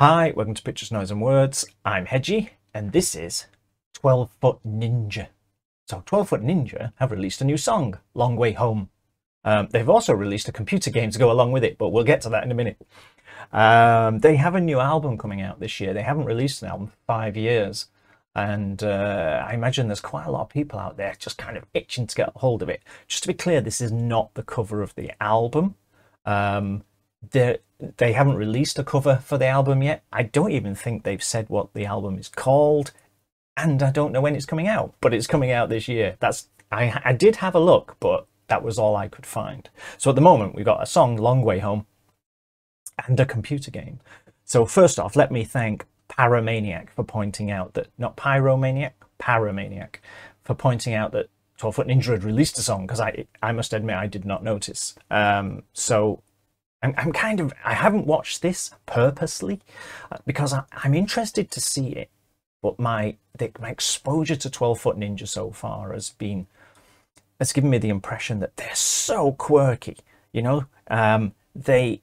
Hi, welcome to Pictures, Noise and Words. I'm Hedgie, and this is 12 Foot Ninja. So 12 Foot Ninja have released a new song, Long Way Home. They've also released a computer game to go along with it, but we'll get to that in a minute. They have a new album coming out this year. They haven't released an album for 5 years. And I imagine there's quite a lot of people out there just kind of itching to get a hold of it. Just to be clear, this is not the cover of the album. They haven't released a cover for the album yet. I don't even think they've said what the album is called, and I don't know when it's coming out, but it's coming out this year. I did have a look, but that was all I could find. So at the moment, we've got a song, Long Way Home, and a computer game. So first off, let me thank Paramaniac for pointing out that, not Pyromaniac, Paramaniac, for pointing out that 12 Foot Ninja had released a song, because I must admit I did not notice. So I haven't watched this purposely because I'm interested to see it, but my exposure to 12 Foot Ninja so far has given me the impression that they're so quirky. You know, they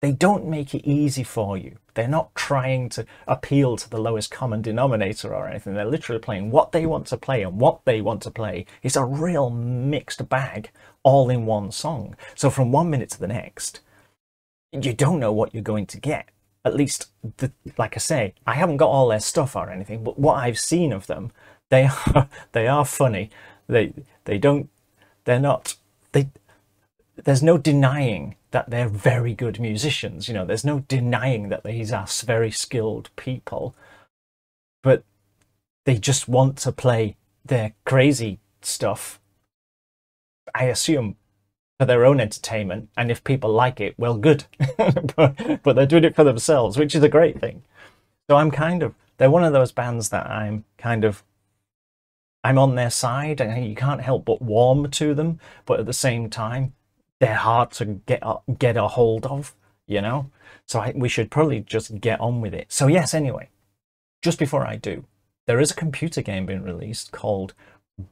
don't make it easy for you. They're not trying to appeal to the lowest common denominator or anything. They're literally playing what they want to play, and what they want to play is a real mixed bag all in one song. So from 1 minute to the next, you don't know what you're going to get. At least, like I say, I haven't got all their stuff or anything, but what I've seen of them, they are funny. There's no denying that they're very good musicians. You know, there's no denying that these are very skilled people, but they just want to play their crazy stuff, I assume, for their own entertainment, and if people like it, well, good. but they're doing it for themselves, which is a great thing. So they're one of those bands that I'm on their side, and you can't help but warm to them, but at the same time, they're hard to get a hold of, you know? So we should probably just get on with it. So yes, anyway, just before I do, there is a computer game being released called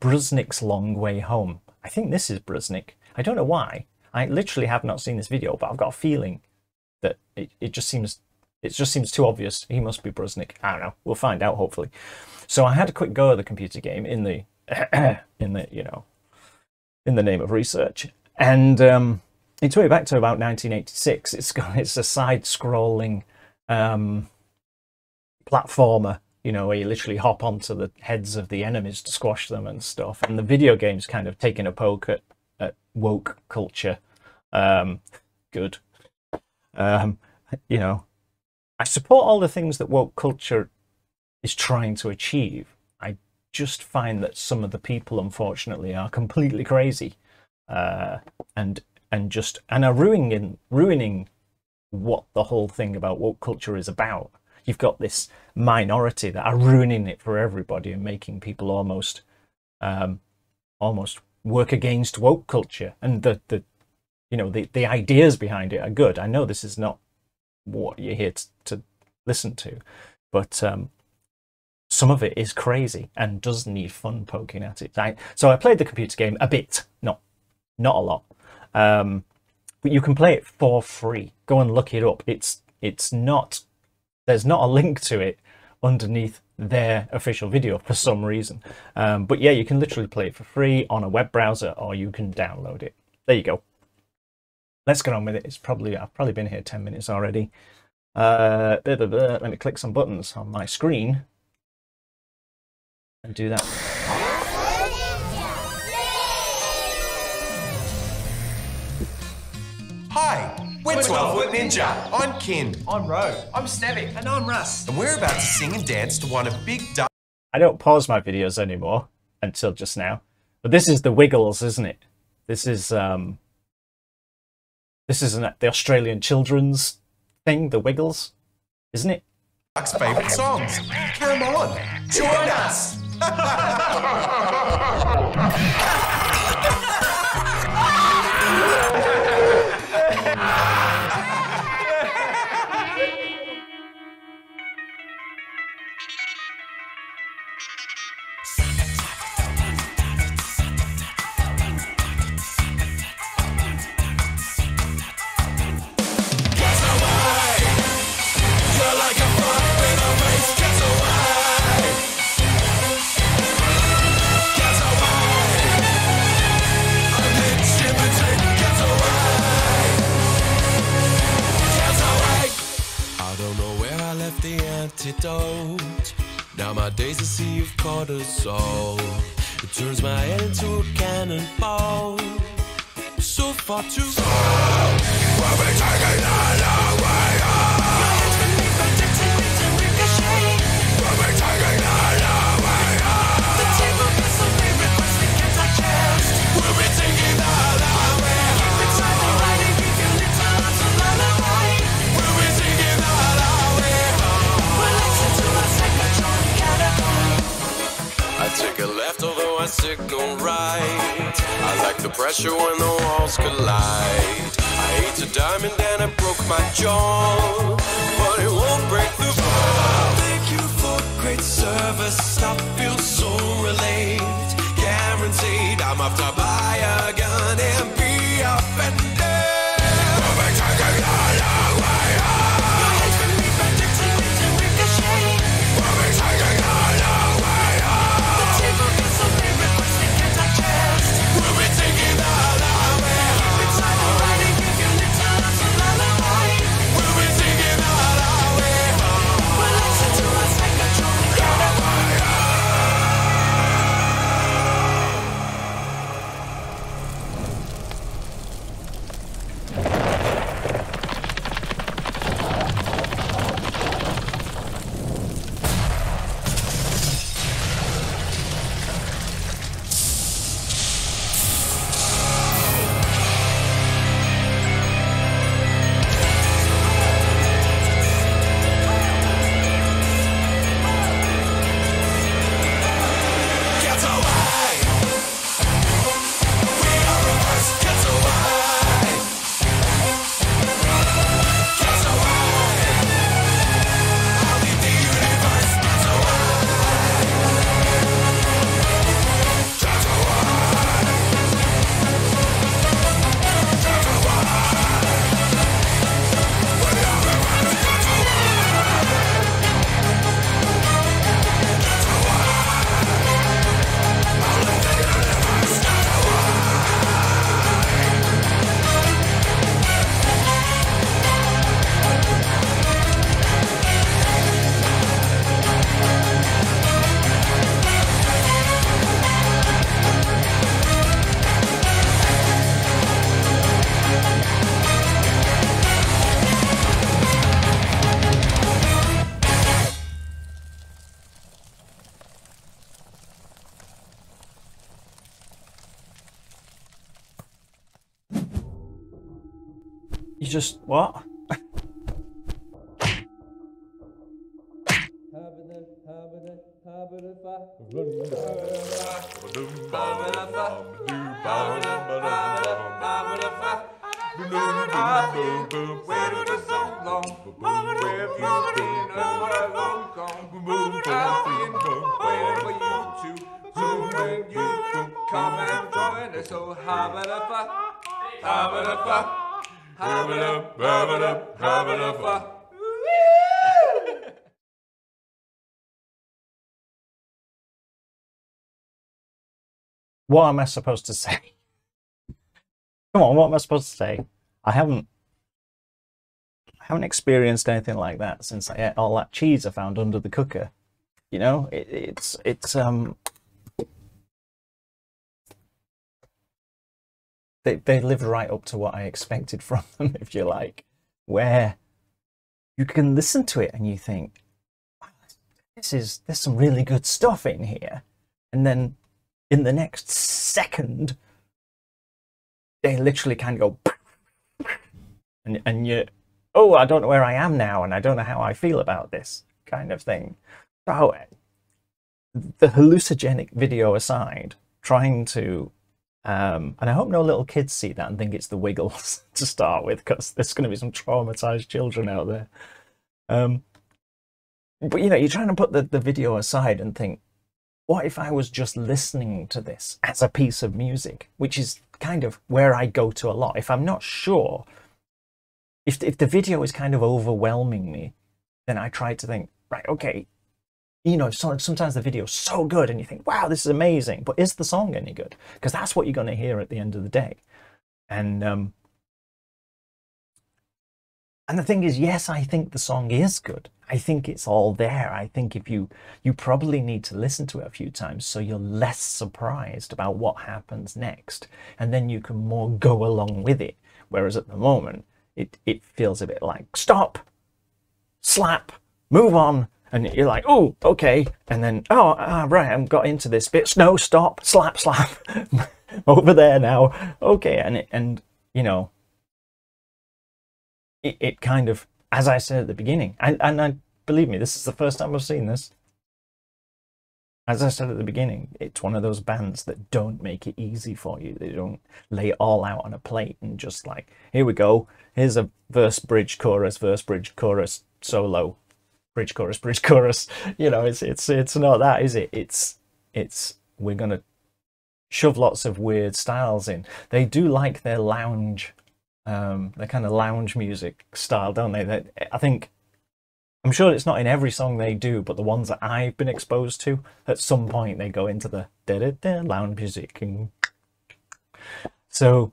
Brusnik's Long Way Home. I think this is Brusnik. I don't know why. I literally have not seen this video, but I've got a feeling that it just seems too obvious. He must be Brusnik. I don't know. We'll find out, hopefully. So I had a quick go at the computer game in the in the name of research, and it's way back to about 1986. It's a side-scrolling platformer, you know, where you literally hop onto the heads of the enemies to squash them and stuff. And the video game's kind of taking a poke at woke culture. Good. You know, I support all the things that woke culture is trying to achieve. I just find that some of the people, unfortunately, are completely crazy, and are ruining what the whole thing about woke culture is about. You've got this minority that are ruining it for everybody and making people almost work against woke culture. And the ideas behind it are good. I know this is not what you're here to listen to, but some of it is crazy and does need fun poking at it. So I played the computer game a bit, not a lot, but you can play it for free. Go and look it up. There's not a link to it underneath their official video for some reason, but yeah, you can literally play it for free on a web browser, or you can download it. There you go. Let's get on with it. I've probably been here 10 minutes already. Let me click some buttons on my screen and do that. Hi, we're 12 Foot Ninja. I'm Kin. I'm Ro. I'm Snevik. And I'm Russ. And we're about to sing and dance to one of Big Duck. I don't pause my videos anymore until just now. But this is the Wiggles, isn't it? This is the Australian children's thing, the Wiggles, isn't it? Duck's favourite songs. Come on, join us. Get away! my days a sea of cortisol. It turns my head into a cannonball. So far too far. We'll be taking that away. My head's beneath my dictates and ricochet. We'll be taking that away. The table gets so we request the anti-chest. We'll be taking that away. Inside the writing, you can little as a lullaby. We'll be taking that away. We'll listen to a psychotronic catacomb. I take a left, although I signal right. I like the pressure when the walls collide. I ate a diamond and I broke my jaw, but it won't break the fall. Thank you for great service. I feel so relieved. Guaranteed I'm off to buy a gun and be offended. We'll be taking that away. Your head's beneath my dictates and ricochet. We'll be taking that away. The table gets so big, requesting anti-chest. We'll be taking that away. Inside the writing, you can little as a lullaby. We'll be taking that away. We'll listen to a psychotronic catacomb. Get away! We are reversed. Get away! Get away! I'll leave the universe. Get away! Get away! Get away! We are reversed. Get You just what? What am I supposed to say? Come on, what am I supposed to say? I haven't experienced anything like that since I ate all that cheese I found under the cooker. You know, it's they live right up to what I expected from them, if you like, where you can listen to it and you think, wow, there's some really good stuff in here, and then in the next second they literally kind of go and you, oh, I don't know where I am now and I don't know how I feel about this kind of thing. So the hallucinogenic video aside, trying to and I hope no little kids see that and think it's the Wiggles to start with, because there's going to be some traumatized children out there. But you know, you're trying to put the video aside and think, what if I was just listening to this as a piece of music, which is kind of where I go to a lot. If I'm not sure, if the video is kind of overwhelming me, then I try to think, right, okay, you know, sometimes the video is so good and you think, wow, this is amazing, but is the song any good? Because that's what you're going to hear at the end of the day. And And the thing is, yes, I think the song is good. I think it's all there. I think if you probably need to listen to it a few times so you're less surprised about what happens next, and then you can more go along with it. Whereas at the moment, it feels a bit like stop, slap, move on, and you're like, oh, okay, and then right, I've got into this bit. No, stop, slap, slap, over there now, okay, and you know. It kind of, as I said at the beginning, and believe me, this is the first time I've seen this. As I said at the beginning, it's one of those bands that don't make it easy for you. They don't lay it all out on a plate and just like, here we go, here's a verse, bridge, chorus, solo, bridge, chorus. You know, it's not that, is it? It's we're gonna shove lots of weird styles in. They do like their lounge. Their kind of lounge music style, don't they? I'm sure it's not in every song they do, but the ones that I've been exposed to, at some point they go into the da-da-da lounge music. And so,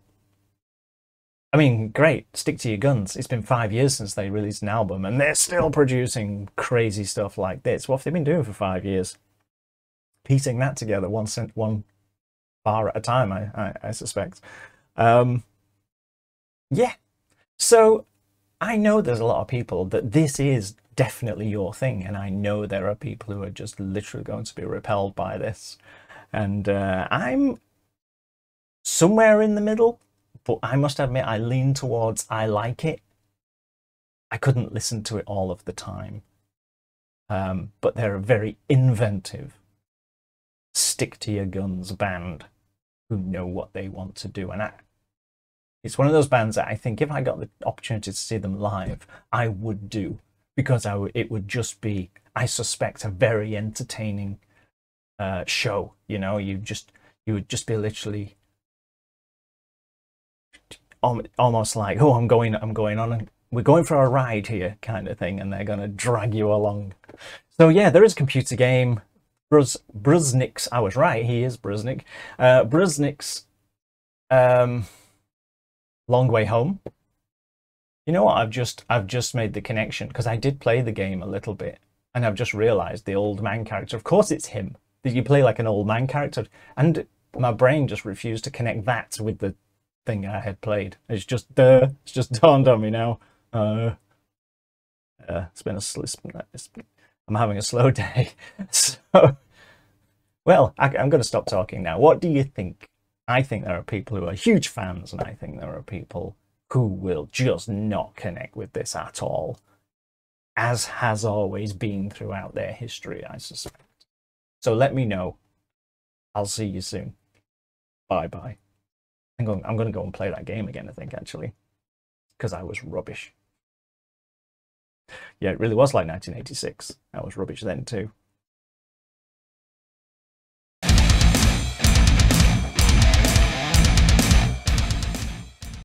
I mean, great, stick to your guns. It's been 5 years since they released an album, and they're still producing crazy stuff like this. What have they been doing for 5 years? Piecing that together one bar at a time, I suspect. Yeah, so I know there's a lot of people that this is definitely your thing, and I know there are people who are just literally going to be repelled by this, and I'm somewhere in the middle, but I must admit I lean towards I like it. I couldn't listen to it all of the time, but they're a very inventive, stick to your guns band who know what they want to do, and it's one of those bands that I think if I got the opportunity to see them live, I would do, because it would just be, I suspect, a very entertaining show. You know, you would just be literally almost like, oh, I'm going on, and we're going for a ride here, kind of thing, and they're gonna drag you along. So yeah, there is a computer game. Brunswick's. I was right. He is Brunswick. Brunswick's. Long Way Home. You know what? I've just made the connection, because I did play the game a little bit, and I've just realised the old man character. Of course, it's him. Did you play like an old man character? And my brain just refused to connect that with the thing I had played. It's just dawned on me now. It's been I'm having a slow day. So, well, I'm going to stop talking now. What do you think? I think there are people who are huge fans, and I think there are people who will just not connect with this at all, as has always been throughout their history, I suspect. So let me know. I'll see you soon. Bye-bye. I'm going to go and play that game again, I think, actually, because I was rubbish. Yeah, it really was like 1986. I was rubbish then too.